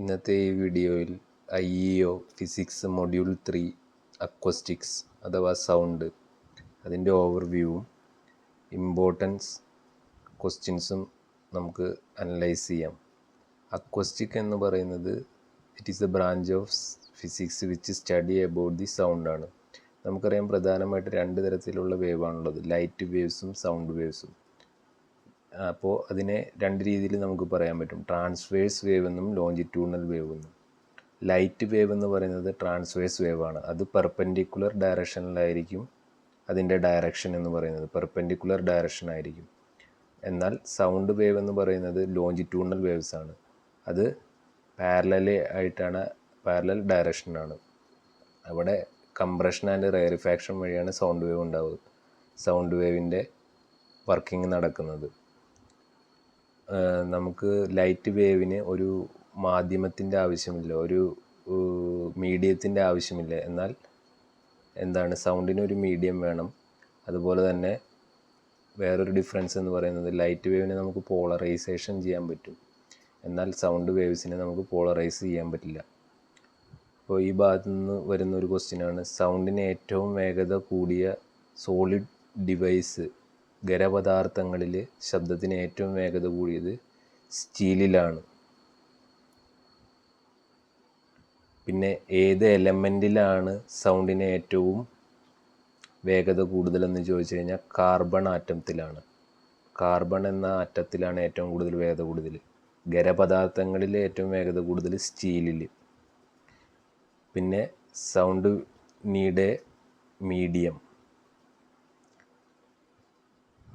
ഇന്നത്തെ ഈ വീഡിയോയിൽ IEO ഫിസിക്സ് മൊഡ്യൂൾ 3 അക്വസ്റ്റിക്സ് അഥവാ സൗണ്ട് അതിൻ്റെ ഓവർവ്യൂവും ഇമ്പോർട്ടൻസ് ക്വസ്റ്റ്യൻസും നമുക്ക് അനലൈസ് ചെയ്യാം. അക്വസ്റ്റിക് എന്ന് പറയുന്നത് it is A branch of physics which study about the sound ആണ്. നമുക്കറിയാം പ്രധാനമായിട്ട് രണ്ട് തരത്തിലുള്ള വേവാണുള്ളത്, ലൈറ്റ് വേവ്സും സൗണ്ട് വേവ്സും. അപ്പോൾ അതിനെ രണ്ട് രീതിയിൽ നമുക്ക് പറയാൻ പറ്റും, ട്രാൻസ്വേഴ്സ് വേവ് എന്നും ലോഞ്ചിറ്റ്യൂണൽ വേവ് എന്നും. ലൈറ്റ് വേവ് എന്ന് പറയുന്നത് ട്രാൻസ്വേഴ്സ് വേവ് ആണ്. അത് പെർപെൻഡിക്കുലർ ഡയറക്ഷനിലായിരിക്കും അതിൻ്റെ ഡയറക്ഷൻ എന്ന് പറയുന്നത്, പെർപെൻഡിക്കുലർ ഡയറക്ഷൻ ആയിരിക്കും. എന്നാൽ സൗണ്ട് വേവ് എന്ന് പറയുന്നത് ലോഞ്ചിറ്റ്യൂണൽ വേവ്സ് ആണ്. അത് പാരലൽ ഡയറക്ഷനാണ്. അവിടെ കംപ്രഷൻ ആൻഡ് റെയറിഫാക്ഷൻ വഴിയാണ് സൗണ്ട് വേവ് ഉണ്ടാവുക, സൗണ്ട് വേവിൻ്റെ വർക്കിംഗ് നടക്കുന്നത്. നമുക്ക് ലൈറ്റ് വേവിന് ഒരു മാധ്യമത്തിൻ്റെ ആവശ്യമില്ല, ഒരു മീഡിയത്തിൻ്റെ ആവശ്യമില്ല. എന്നാൽ എന്താണ്, സൗണ്ടിന് ഒരു മീഡിയം വേണം. അതുപോലെ തന്നെ വേറൊരു ഡിഫറൻസ് എന്ന് പറയുന്നത്, ലൈറ്റ് വേവിനെ നമുക്ക് പോളറൈസേഷൻ ചെയ്യാൻ പറ്റും, എന്നാൽ സൗണ്ട് വേവ്സിനെ നമുക്ക് പോളറൈസ് ചെയ്യാൻ പറ്റില്ല. അപ്പോൾ ഈ ഭാഗത്തു നിന്ന് വരുന്ന ഒരു ക്വസ്റ്റ്യനാണ്, സൗണ്ടിന് ഏറ്റവും വേഗത കൂടിയ സോളിഡ് ഡിവൈസ്, ഖരപദാർത്ഥങ്ങളിൽ ശബ്ദത്തിന് ഏറ്റവും വേഗത കൂടിയത് സ്റ്റീലിലാണ്. പിന്നെ ഏത് എലമെൻറ്റിലാണ് സൗണ്ടിന് ഏറ്റവും വേഗത കൂടുതലെന്ന് ചോദിച്ചു കഴിഞ്ഞാൽ കാർബൺ ആറ്റത്തിലാണ്. കാർബൺ എന്ന ആറ്റത്തിലാണ് ഏറ്റവും കൂടുതൽ വേഗത കൂടുതൽ. ഖരപദാർത്ഥങ്ങളിൽ ഏറ്റവും വേഗത കൂടുതൽ സ്റ്റീലിൽ. പിന്നെ സൗണ്ട് നീഡ് മീഡിയം.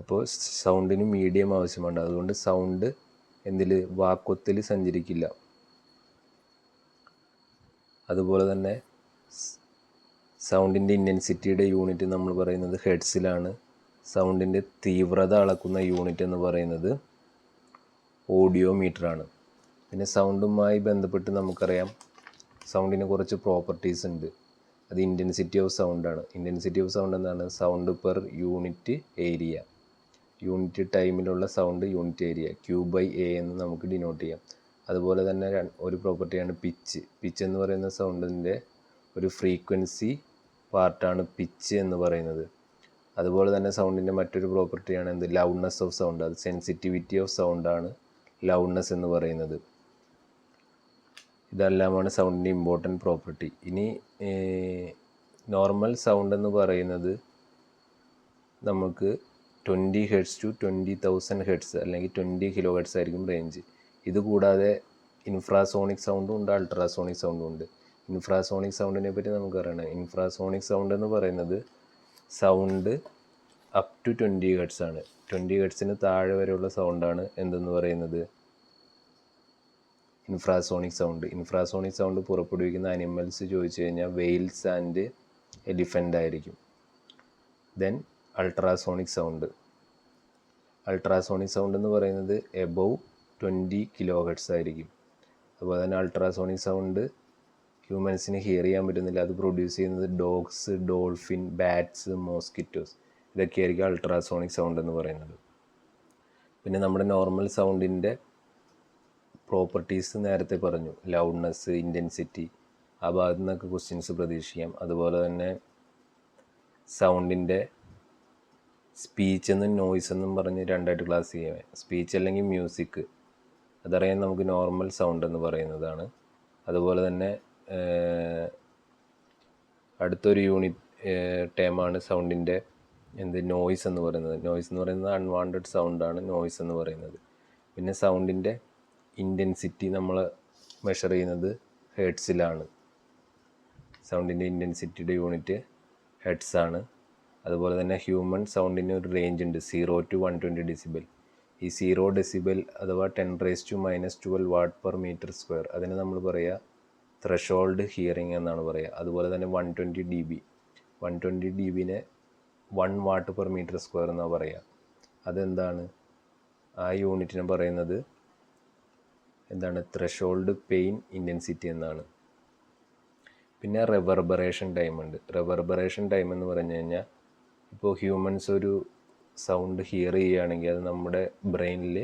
അപ്പോൾ സൗണ്ടിന് മീഡിയം ആവശ്യമുണ്ട്. അതുകൊണ്ട് സൗണ്ട് വാക്വത്തിൽ സഞ്ചരിക്കില്ല. അതുപോലെ തന്നെ സൗണ്ടിൻ്റെ ഇൻറ്റൻസിറ്റിയുടെ യൂണിറ്റ് നമ്മൾ പറയുന്നത് ഹെർട്സിലാണ്. സൗണ്ടിൻ്റെ തീവ്രത അളക്കുന്ന യൂണിറ്റ് എന്ന് പറയുന്നത് ഓഡിയോമീറ്ററാണ്. പിന്നെ സൗണ്ടുമായി ബന്ധപ്പെട്ട് നമുക്കറിയാം സൗണ്ടിന് കുറച്ച് പ്രോപ്പർട്ടീസ് ഉണ്ട്. അത് ഇൻറ്റൻസിറ്റി ഓഫ് സൗണ്ടാണ്. ഇൻറ്റൻസിറ്റി ഓഫ് സൗണ്ട് എന്താണ്? Sound per unit area, unit ടൈമിലുള്ള സൗണ്ട് യൂണിറ്റ് ഏരിയ, Q/A എന്ന് നമുക്ക് ഡിനോട്ട് ചെയ്യാം. അതുപോലെ തന്നെ ഒരു പ്രോപ്പർട്ടിയാണ് പിച്ച്. പിച്ച് എന്ന് പറയുന്ന സൗണ്ടിൻ്റെ ഒരു ഫ്രീക്വൻസി പാർട്ടാണ് പിച്ച് എന്ന് പറയുന്നത്. അതുപോലെ തന്നെ സൗണ്ടിൻ്റെ മറ്റൊരു പ്രോപ്പർട്ടിയാണ് ലൗഡ്നെസ് ഓഫ് സൗണ്ട്. അത് സെൻസിറ്റിവിറ്റി ഓഫ് സൗണ്ടാണ് ലൗഡ്നെസ് എന്ന് പറയുന്നത്. ഇതെല്ലാമാണ് സൗണ്ടിൻ്റെ ഇമ്പോർട്ടൻറ്റ് പ്രോപ്പർട്ടി. ഇനി നോർമൽ സൗണ്ട് എന്ന് പറയുന്നത് നമുക്ക് 20 Hz to 20,000 Hz അല്ലെങ്കിൽ 20 kHz ആയിരിക്കും റേഞ്ച്. ഇതുകൂടാതെ ഇൻഫ്രാസോണിക് സൗണ്ടും ഉണ്ട്, അൾട്രാസോണിക് സൗണ്ടും ഉണ്ട്. ഇൻഫ്രാസോണിക് സൗണ്ടിനെ പറ്റി നമുക്കറിയണം. ഇൻഫ്രാസോണിക് സൗണ്ട് എന്ന് പറയുന്നത് സൗണ്ട് അപ് ടു 20 Hz ആണ്. 20 Hz താഴെ വരെയുള്ള സൗണ്ടാണ് എന്തെന്ന് പറയുന്നത്, ഇൻഫ്രാസോണിക് സൗണ്ട്. ഇൻഫ്രാസോണിക് സൗണ്ട് പുറപ്പെടുവിക്കുന്ന അനിമൽസ് ചോദിച്ചു കഴിഞ്ഞാൽ വെയിൽസ് ആൻഡ് എലിഫൻ്റ് ആയിരിക്കും. Then ultrasonic sound. Ultrasonic sound എന്ന് പറയുന്നത് എബവ് 20 kHz ആയിരിക്കും. അതുപോലെ തന്നെ അൾട്രാസോണിക് സൗണ്ട് ഹ്യൂമൻസിന് ഹിയർ ചെയ്യാൻ പറ്റുന്നില്ല. അത് പ്രൊഡ്യൂസ് ചെയ്യുന്നത് ഡോഗ്സ്, ഡോൾഫിൻ, ബാറ്റ്സ്, മോസ്കിറ്റോസ്, ഇതൊക്കെയായിരിക്കും അൾട്രാസോണിക് സൗണ്ട് എന്ന് പറയുന്നത്. പിന്നെ നമ്മുടെ നോർമൽ സൗണ്ടിൻ്റെ പ്രോപ്പർട്ടീസ് നേരത്തെ പറഞ്ഞു, ലൗഡ്നെസ്, ഇൻറ്റൻസിറ്റി. ആ ഭാഗത്തു നിന്നൊക്കെ ക്വസ്റ്റ്യൻസ് പ്രതീക്ഷിക്കാം. അതുപോലെ തന്നെ സൗണ്ടിൻ്റെ സ്പീച്ച് എന്നും നോയ്സ് എന്നും പറഞ്ഞ് രണ്ടായിട്ട് ക്ലാസ് ചെയ്യാം. സ്പീച്ച് അല്ലെങ്കിൽ മ്യൂസിക്, അതറിയാൻ നമുക്ക് നോർമൽ സൗണ്ട് എന്ന് പറയുന്നതാണ്. അതുപോലെ തന്നെ അടുത്തൊരു ടേമാണ് സൗണ്ടിൻ്റെ നോയ്സ് എന്ന് പറയുന്നത്. നോയ്സ് എന്ന് പറയുന്നത് അൺവാണ്ടഡ് സൗണ്ടാണ് നോയ്സ് എന്ന് പറയുന്നത്. പിന്നെ സൗണ്ടിൻ്റെ ഇൻറ്റൻസിറ്റി നമ്മൾ മെഷർ ചെയ്യുന്നത് ഹെർട്സിലാണ്. സൗണ്ടിൻ്റെ ഇൻറ്റൻസിറ്റിയുടെ യൂണിറ്റ് ഹെർട്സ് ആണ്. അതുപോലെ തന്നെ ഹ്യൂമൻ സൗണ്ടിന് ഒരു റേഞ്ച് ഉണ്ട്, 0 to 120 decibel. ഈ 0 decibel അഥവാ 10⁻⁻12 Watt/m², അതിന് നമ്മൾ പറയുക ത്രെഷോൾഡ് ഹിയറിംഗ് എന്നാണ് പറയുക. അതുപോലെ തന്നെ 120 dB 1 Watt/m² എന്നാണ് പറയുക. അതെന്താണ്? ആ യൂണിറ്റിനെ പറയുന്നത് ത്രെഷോൾഡ് പെയിൻ ഇൻറ്റൻസിറ്റി എന്നാണ്. പിന്നെ റിവർബറേഷൻ ടൈം ഉണ്ട്. റിവർബറേഷൻ ടൈം എന്ന് പറഞ്ഞു കഴിഞ്ഞാൽ, ഇപ്പോൾ ഹ്യൂമൻസ് ഒരു സൗണ്ട് ഹിയർ ചെയ്യുകയാണെങ്കിൽ അത് നമ്മുടെ ബ്രെയിനിൽ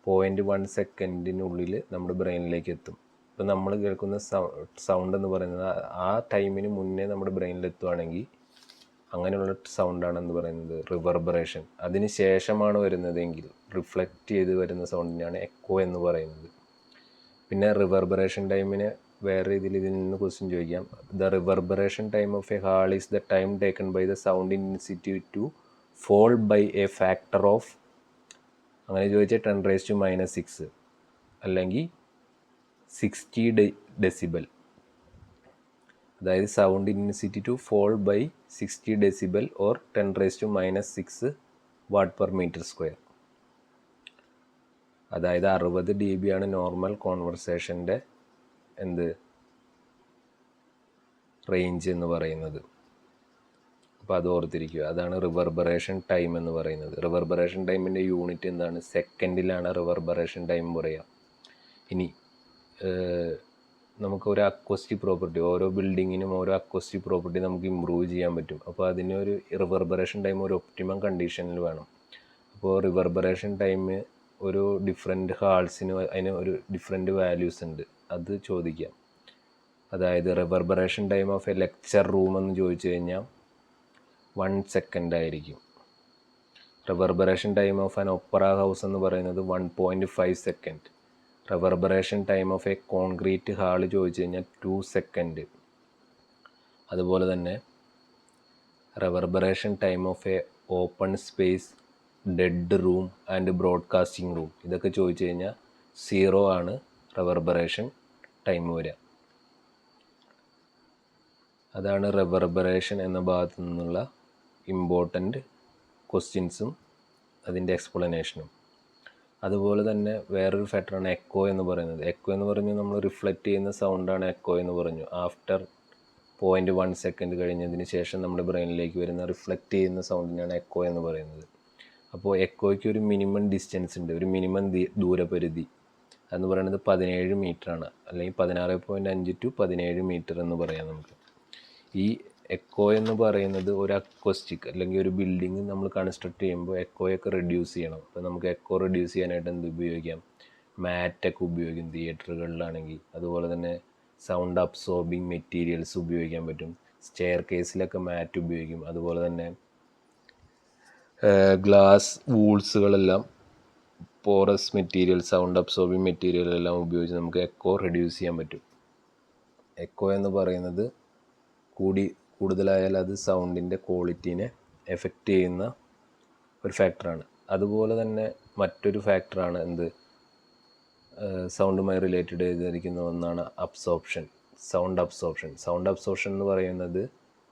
0.1 സെക്കൻഡിനുള്ളിൽ നമ്മുടെ ബ്രെയിനിലേക്ക് എത്തും. ഇപ്പം നമ്മൾ കേൾക്കുന്ന സൗണ്ട് എന്ന് പറയുന്നത് ആ ടൈമിന് മുന്നേ നമ്മുടെ ബ്രെയിനിൽ എത്തുകയാണെങ്കിൽ അങ്ങനെയുള്ള സൗണ്ടാണ് എന്ന് പറയുന്നത് റിവർബറേഷൻ. അതിന് ശേഷമാണ് വരുന്നതെങ്കിൽ റിഫ്ലക്റ്റ് ചെയ്ത് വരുന്ന സൗണ്ടിനാണ് എക്കോ എന്ന് പറയുന്നത്. പിന്നെ റിവർബറേഷൻ ടൈമിന് വേറെ രീതിയിൽ ഇതിൽ നിന്ന് ക്വസ്റ്റ്യൻ ചോദിക്കാം. The reverberation time of a hall is the time taken by the sound intensity to fall by a factor of, അങ്ങനെ ചോദിച്ചാൽ 10⁻⁻6 അല്ലെങ്കിൽ 60 ഡെസിബൽ. അതായത് sound intensity to fall by 60 decibel or 10⁻⁻6 വാട്ട്/മീറ്റർ². അതായത് 60 dB ആണ് നോർമൽ കോൺവെർസേഷൻ്റെ റേഞ്ച് എന്ന് പറയുന്നത്. അപ്പോൾ അത് ഓർത്തിരിക്കുക. അതാണ് റിവർബറേഷൻ ടൈം എന്ന് പറയുന്നത്. റിവർബറേഷൻ ടൈമിൻ്റെ യൂണിറ്റ് എന്താണ്? സെക്കൻഡിലാണ് റിവർബറേഷൻ ടൈം പറയുക. ഇനി നമുക്കൊരു അക്വസ്റ്റിക് പ്രോപ്പർട്ടി, ഓരോ ബിൽഡിങ്ങിനും ഓരോ അക്വസ്റ്റിക് പ്രോപ്പർട്ടി നമുക്ക് ഇമ്പ്രൂവ് ചെയ്യാൻ പറ്റും. അപ്പോൾ അതിനൊരു റിവർബറേഷൻ ടൈം ഒരു ഒപ്റ്റിമം കണ്ടീഷനിൽ വേണം. അപ്പോൾ റിവർബറേഷൻ ടൈം ഒരു ഡിഫറെൻറ്റ് ഹാൾസിന് അതിന് ഒരു ഡിഫറെൻറ്റ് വാല്യൂസ് ഉണ്ട്, അത് ചോദിക്കാം. അതായത് reverberation time of A lecture room എന്ന് ചോദിച്ചു കഴിഞ്ഞാൽ 1 സെക്കൻഡ് ആയിരിക്കും. Reverberation time of an ഒപ്പറ house എന്ന് പറയുന്നത് 1.5 second. Reverberation time of A concrete hall ചോദിച്ചു കഴിഞ്ഞാൽ 2 സെക്കൻഡ്. അതുപോലെ തന്നെ reverberation time of A open space, dead room and broadcasting room, ഇതൊക്കെ ചോദിച്ചു കഴിഞ്ഞാൽ 0 ആണ് റിവർബറേഷൻ ടൈം വരിക. അതാണ് റിവർബറേഷൻ എന്ന ഭാഗത്തു നിന്നുള്ള ഇമ്പോർട്ടൻ്റ് ക്വസ്റ്റ്യൻസും അതിൻ്റെ എക്സ്പ്ലനേഷനും. അതുപോലെ തന്നെ വേറൊരു ഫാക്ടറാണ് എക്കോ എന്ന് പറയുന്നത്. എക്കോ എന്ന് പറഞ്ഞാൽ നമ്മൾ റിഫ്ലക്റ്റ് ചെയ്യുന്ന സൗണ്ടാണ് എക്കോ എന്ന് പറഞ്ഞു. ആഫ്റ്റർ 0.1 സെക്കൻഡ് കഴിഞ്ഞതിന് ശേഷം നമ്മുടെ ബ്രെയിനിലേക്ക് വരുന്ന റിഫ്ലക്റ്റ് ചെയ്യുന്ന സൗണ്ടിനാണ് എക്കോ എന്ന് പറയുന്നത്. അപ്പോൾ എക്കോയ്ക്ക് ഒരു മിനിമം ഡിസ്റ്റൻസ് ഉണ്ട്, ഒരു മിനിമം ദൂരപരിധി എന്ന് പറയുന്നത് 17 മീറ്ററാണ്, അല്ലെങ്കിൽ 16.5 to 17 മീറ്റർ എന്ന് പറയാം നമുക്ക്. ഈ എക്കോ എന്ന് പറയുന്നത് ഒരു അക്വസ്റ്റിക് അല്ലെങ്കിൽ ഒരു ബിൽഡിംഗ് നമ്മൾ കൺസ്ട്രക്ട് ചെയ്യുമ്പോൾ എക്കോയൊക്കെ റെഡ്യൂസ് ചെയ്യണം. അപ്പോൾ നമുക്ക് എക്കോ റെഡ്യൂസ് ചെയ്യാനായിട്ട് എന്ത് ഉപയോഗിക്കാം? മാറ്റൊക്കെ ഉപയോഗിക്കും തിയേറ്ററുകളിലാണെങ്കിൽ. അതുപോലെ തന്നെ സൗണ്ട് അബ്സോർബിങ് മെറ്റീരിയൽസ് ഉപയോഗിക്കാൻ പറ്റും. സ്റ്റെയർ കേസിലൊക്കെ മാറ്റ് ഉപയോഗിക്കും. അതുപോലെ തന്നെ ഗ്ലാസ് വൂൾസുകളെല്ലാം porous material, sound absorbing material എല്ലാം ഉപയോഗിച്ച് നമുക്ക് എക്കോ റെഡ്യൂസ് ചെയ്യാൻ പറ്റും. എക്കോ എന്ന് പറയുന്നത് കൂടുതലായാൽ അത് സൗണ്ടിൻ്റെ ക്വാളിറ്റീനെ എഫക്റ്റ് ചെയ്യുന്ന ഒരു ഫാക്ടറാണ്. അതുപോലെ തന്നെ മറ്റൊരു ഫാക്ടറാണ് സൗണ്ടുമായി റിലേറ്റഡ് ചെയ്തിരിക്കുന്ന ഒന്നാണ് absorption, sound absorption. Sound absorption എന്ന് പറയുന്നത്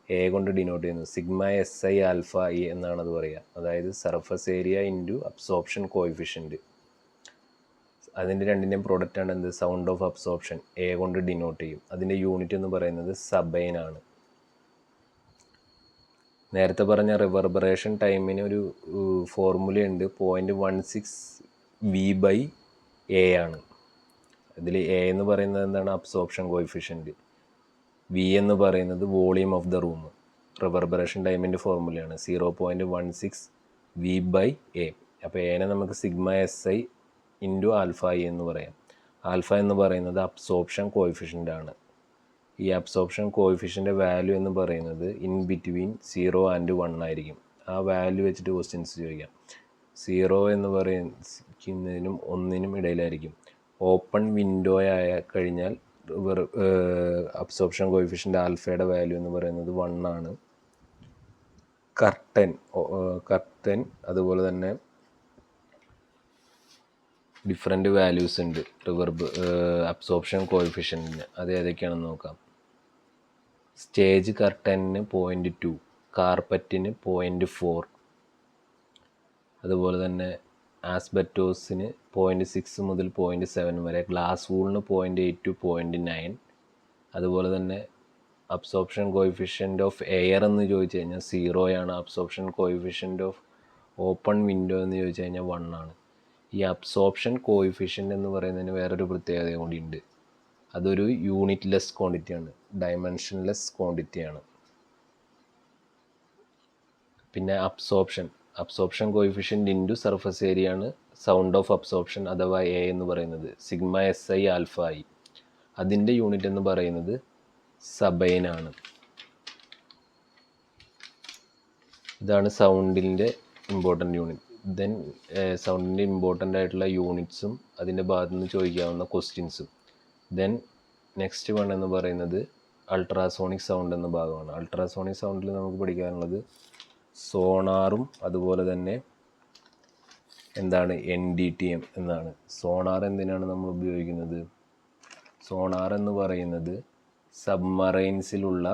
എ കൊണ്ട് ഡിനോട്ട് ചെയ്യുന്നു. σSi ആൽഫ ഇ എന്നാണ് അത് പറയുക. അതായത് surface area into absorption coefficient. അതിൻ്റെ രണ്ടിൻ്റെയും പ്രോഡക്റ്റാണ് സൗണ്ട് ഓഫ് അബ്സോർപ്ഷൻ. എ കൊണ്ട് ഡിനോട്ട് ചെയ്യും. അതിൻ്റെ യൂണിറ്റ് എന്ന് പറയുന്നത് സബൈൻ ആണ്. നേരത്തെ പറഞ്ഞ റിവർബറേഷൻ ടൈമിന് ഒരു ഫോർമുലയുണ്ട്, 0.16 V/A ആണ്. ഇതിൽ എ എന്ന് പറയുന്നത് എന്താണ്? Absorption coefficient. വി എന്ന് പറയുന്നത് volume of the room. Reverberation ടൈമിൻ്റെ ഫോർമുലയാണ് 0.16 V/A. അപ്പോൾ എനെ നമുക്ക് σSi ഇൻറ്റു ആൽഫ ഇ എന്ന് പറയാം. ആൽഫ എന്ന് പറയുന്നത് അബ്സോർപ്ഷൻ കോഎഫിഷ്യൻ്റ് ആണ്. ഈ അബ്സോർപ്ഷൻ കോഎഫിഷ്യൻ്റെ വാല്യൂ എന്ന് പറയുന്നത് ഇൻ ബിറ്റ്വീൻ 0 and 1 ആയിരിക്കും. ആ വാല്യൂ വെച്ചിട്ട് ക്വസ്റ്റ്യൻസ് ചോദിക്കാം. 0 എന്ന് പറയുന്നതിനും 1നും ഇടയിലായിരിക്കും. ഓപ്പൺ വിൻഡോ ആയ കഴിഞ്ഞാൽ അബ്സോർപ്ഷൻ കോഎഫിഷ്യൻ്റ് ആൽഫയുടെ വാല്യൂ എന്ന് പറയുന്നത് 1 ആണ്. കർട്ടൻ അതുപോലെ തന്നെ ഡിഫറെൻറ്റ് വാല്യൂസ് ഉണ്ട് അബ്സോർപ്ഷൻ കോഎഫിഷ്യൻറ്റിന്. അത് ഏതൊക്കെയാണെന്ന് നോക്കാം. സ്റ്റേജ് കർട്ടനിന് 0.2, കാർപ്പറ്റിന് 0.4, അതുപോലെ തന്നെ ആസ്ബറ്റോസിന് 0.6 മുതൽ 0.7 വരെ, ഗ്ലാസ് വൂളിന് 0.8 to 0.9. അതുപോലെ തന്നെ അബ്സോർപ്ഷൻ കോഎഫിഷ്യൻ്റ് ഓഫ് എയർ എന്ന് ചോദിച്ചു കഴിഞ്ഞാൽ 0 ആണ്. Absorption coefficient of open window എന്ന് ചോദിച്ചു കഴിഞ്ഞാൽ 1 ആണ്. ഈ അബ്സോർപ്ഷൻ കോഎഫിഷ്യൻ്റ് എന്ന് പറയുന്നതിന് വേറൊരു പ്രത്യേകത കൂടിയുണ്ട്. അതൊരു യൂണിറ്റ്ലെസ് ക്വാണ്ടിറ്റിയാണ്, ഡയമെൻഷൻലെസ് ക്വാണ്ടിറ്റിയാണ്. പിന്നെ absorption absorption coefficient into surface area ആണ് സൗണ്ട് ഓഫ് അബ്സോർപ്ഷൻ അഥവാ എ എന്ന് പറയുന്നത്. Sigma S I alpha I. അതിൻ്റെ യൂണിറ്റ് എന്ന് പറയുന്നത് സബൈനാണ്. ഇതാണ് സൗണ്ടിൻ്റെ ഇമ്പോർട്ടൻ്റ് യൂണിറ്റ്. ദെൻ സൗണ്ടിൻ്റെ ഇമ്പോർട്ടൻ്റ് ആയിട്ടുള്ള യൂണിറ്റ്സും അതിൻ്റെ ഭാഗത്തു നിന്ന് ചോദിക്കാവുന്ന ക്വസ്റ്റ്യൻസും. ദെൻ നെക്സ്റ്റ് വൺ എന്ന് പറയുന്നത് അൾട്രാസോണിക് സൗണ്ട് എന്ന ഭാഗമാണ്. അൾട്രാസോണിക് സൗണ്ടിൽ നമുക്ക് പഠിക്കാനുള്ളത് സോണാറും അതുപോലെ തന്നെ എന്താണ് NDTM എന്നാണ്. സോണാർ എന്തിനാണ് നമ്മൾ ഉപയോഗിക്കുന്നത്? സോണാർ എന്ന് പറയുന്നത് സബ്മറൈൻസിലുള്ള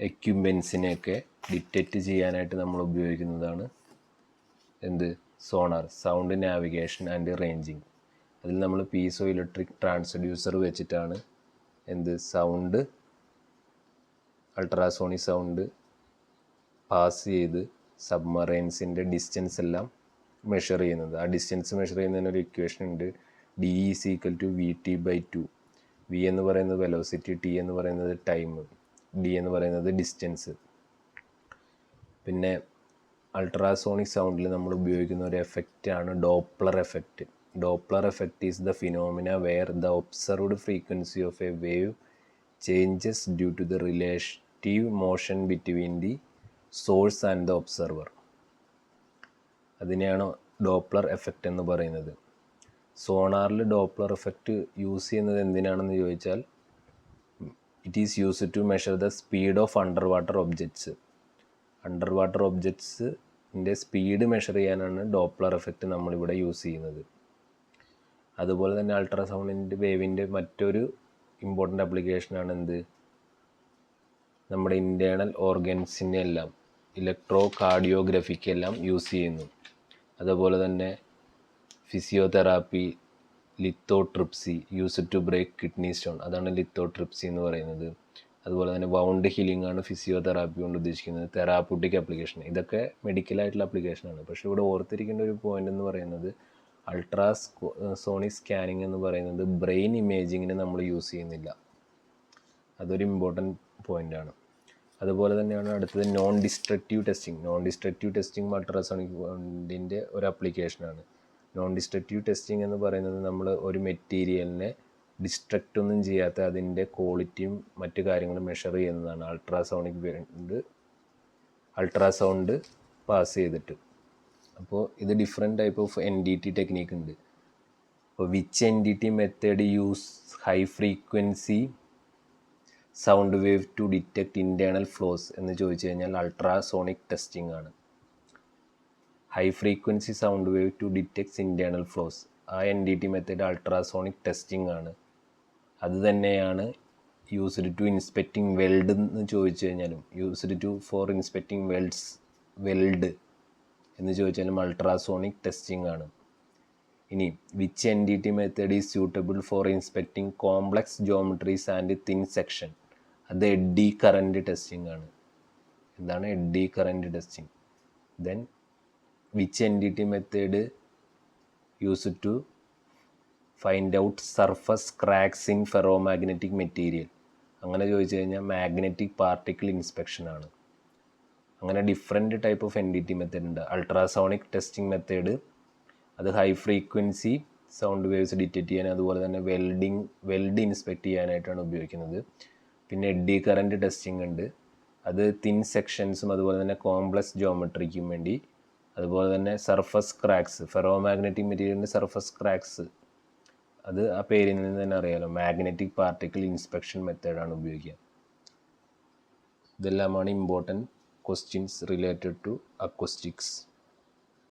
എക്യുപ്മെൻസിനെയൊക്കെ ഡിറ്റക്റ്റ് ചെയ്യാനായിട്ട് നമ്മൾ ഉപയോഗിക്കുന്നതാണ് എന്ത്? Sonar. Sound navigation and ranging. അതിൽ നമ്മൾ പീസോ ഇലക്ട്രിക് ട്രാൻസ്ഡ്യൂസർ വെച്ചിട്ടാണ് എന്ത് സൗണ്ട്, അൾട്രാസോണിക് സൗണ്ട് പാസ് ചെയ്ത് സബ്മറൈൻസിൻ്റെ ഡിസ്റ്റൻസ് എല്ലാം മെഷർ ചെയ്യുന്നത്. ആ ഡിസ്റ്റൻസ് മെഷർ ചെയ്യുന്നതിന് ഒരു ഇക്വേഷൻ ഉണ്ട്. D = VT/2. V എന്ന് പറയുന്നത് വെലോസിറ്റി, T എന്ന് പറയുന്നത് ടൈം, D എന്ന് പറയുന്നത് ഡിസ്റ്റൻസ്. പിന്നെ അൾട്രാസോണിക് സൗണ്ടിൽ നമ്മൾ ഉപയോഗിക്കുന്ന ഒരു എഫക്റ്റാണ് Doppler effect. Doppler effect is the phenomena where the observed frequency of a wave changes due to the relative motion between the source and the observer. അതിനെയാണ് ഡോപ്ലർ എഫക്റ്റ് എന്ന് പറയുന്നത്. സോണാറിൽ ഡോപ്ലർ എഫക്റ്റ് യൂസ് ചെയ്യുന്നത് എന്തിനാണെന്ന് ചോദിച്ചാൽ it is used to measure the speed of under water objects. അണ്ടർ വാട്ടർ ഒബ്ജക്ട്സിൻ്റെ സ്പീഡ് മെഷർ ചെയ്യാനാണ് ഡോപ്ലർ എഫക്റ്റ് നമ്മളിവിടെ യൂസ് ചെയ്യുന്നത്. അതുപോലെ തന്നെ അൾട്രാസൗണ്ടിൻ്റെ വേവിൻ്റെ മറ്റൊരു ഇമ്പോർട്ടൻ്റ് ആപ്ലിക്കേഷനാണ് എന്ത്? നമ്മുടെ ഇൻറ്റേർണൽ ഓർഗൻസിനെ എല്ലാം ഇലക്ട്രോ കാർഡിയോഗ്രഫിക്കെല്ലാം യൂസ് ചെയ്യുന്നു. അതുപോലെ തന്നെ physiotherapy, lithotripsy used to break kidney stone, അതാണ് ലിത്തോട്രിപ്സി എന്ന് പറയുന്നത്. അതുപോലെ തന്നെ വൗണ്ട് ഹീലിംഗ് ആണ് ഫിസിയോതെറാപ്പി കൊണ്ട് ഉദ്ദേശിക്കുന്നത്. തെറാപ്യൂട്ടിക് ആപ്ലിക്കേഷൻ, ഇതൊക്കെ മെഡിക്കലായിട്ടുള്ള ആപ്ലിക്കേഷനാണ്. പക്ഷേ ഇവിടെ ഓർത്തിരിക്കേണ്ട ഒരു പോയിന്റ് എന്ന് പറയുന്നത് അൾട്രാസോണിക് സ്കാനിങ് എന്ന് പറയുന്നത് ബ്രെയിൻ ഇമേജിങ്ങിന് നമ്മൾ യൂസ് ചെയ്യുന്നില്ല. അതൊരു ഇമ്പോർട്ടൻറ്റ് പോയിൻ്റാണ്. അതുപോലെ തന്നെയാണ് അടുത്തത് non destructive testing. Non destructive testing അൾട്രാസോണിക്കിൻ്റെ ഒരു ആപ്ലിക്കേഷനാണ്. നോൺ ഡിസ്ട്രക്റ്റീവ് ടെസ്റ്റിംഗ് എന്ന് പറയുന്നത് നമ്മൾ ഒരു മെറ്റീരിയലിനെ ഡിസ്ട്രക്റ്റ് ഒന്നും ചെയ്യാത്ത അതിൻ്റെ ക്വാളിറ്റിയും മറ്റു കാര്യങ്ങളും മെഷർ ചെയ്യുന്നതാണ് അൾട്രാസൗണ്ട് പാസ് ചെയ്തിട്ട്. അപ്പോൾ ഇത് different type of NDT technique ഉണ്ട്. അപ്പോൾ which NDT method use high frequency sound wave to detect internal flaws എന്ന് ചോദിച്ചു കഴിഞ്ഞാൽ അൾട്രാസോണിക് ടെസ്റ്റിംഗ് ആണ്. High frequency sound wave to detects internal flaws, ആ NDT മെത്തേഡ് അൾട്രാസോണിക് ടെസ്റ്റിംഗ് ആണ്. അത് തന്നെയാണ് യൂസ്ഡ് ടു ഇൻസ്പെക്റ്റിംഗ് വെൽഡ് എന്ന് ചോദിച്ചു കഴിഞ്ഞാലും, used to for inspecting weld എന്ന് ചോദിച്ചാലും അൾട്രാസോണിക് ടെസ്റ്റിംഗ് ആണ്. ഇനി which NDT method is suitable for inspecting complex geometries and thin section, അത് എഡ്ഡി കറൻറ്റ് ടെസ്റ്റിംഗ് ആണ്. എന്താണ് eddy current testing? Then which NDT method used to find out surface cracks in ferromagnetic material, അങ്ങനെ ചോദിച്ചു കഴിഞ്ഞാൽ magnetic particle inspection ആണ്. അങ്ങനെ different type of NDT method ഉണ്ട്. Ultrasonic testing method അത് high frequency sound waves detect ചെയ്യാൻ, അതുപോലെ തന്നെ വെൽഡ് ഇൻസ്പെക്റ്റ് ചെയ്യാനായിട്ടാണ് ഉപയോഗിക്കുന്നത്. പിന്നെ എഡ്ഡി കറൻറ്റ് ടെസ്റ്റിംഗ് ഉണ്ട്, അത് തിൻ സെക്ഷൻസും അതുപോലെ തന്നെ കോംപ്ലക്സ് ജോമെട്രിക്കും വേണ്ടി. അതുപോലെ തന്നെ സർഫസ് ക്രാക്സ്, ഫെറോമാഗ്നറ്റിക് മെറ്റീരിയലിൻ്റെ സർഫസ് ക്രാക്സ്, അത് ആ പേരിൽ നിന്ന് തന്നെ അറിയാലോ, മാഗ്നറ്റിക് പാർട്ടിക്കിൾ ഇൻസ്പെക്ഷൻ മെത്തേഡാണ് ഉപയോഗിക്കുക. ഇതെല്ലാമാണ് important questions related to acoustics.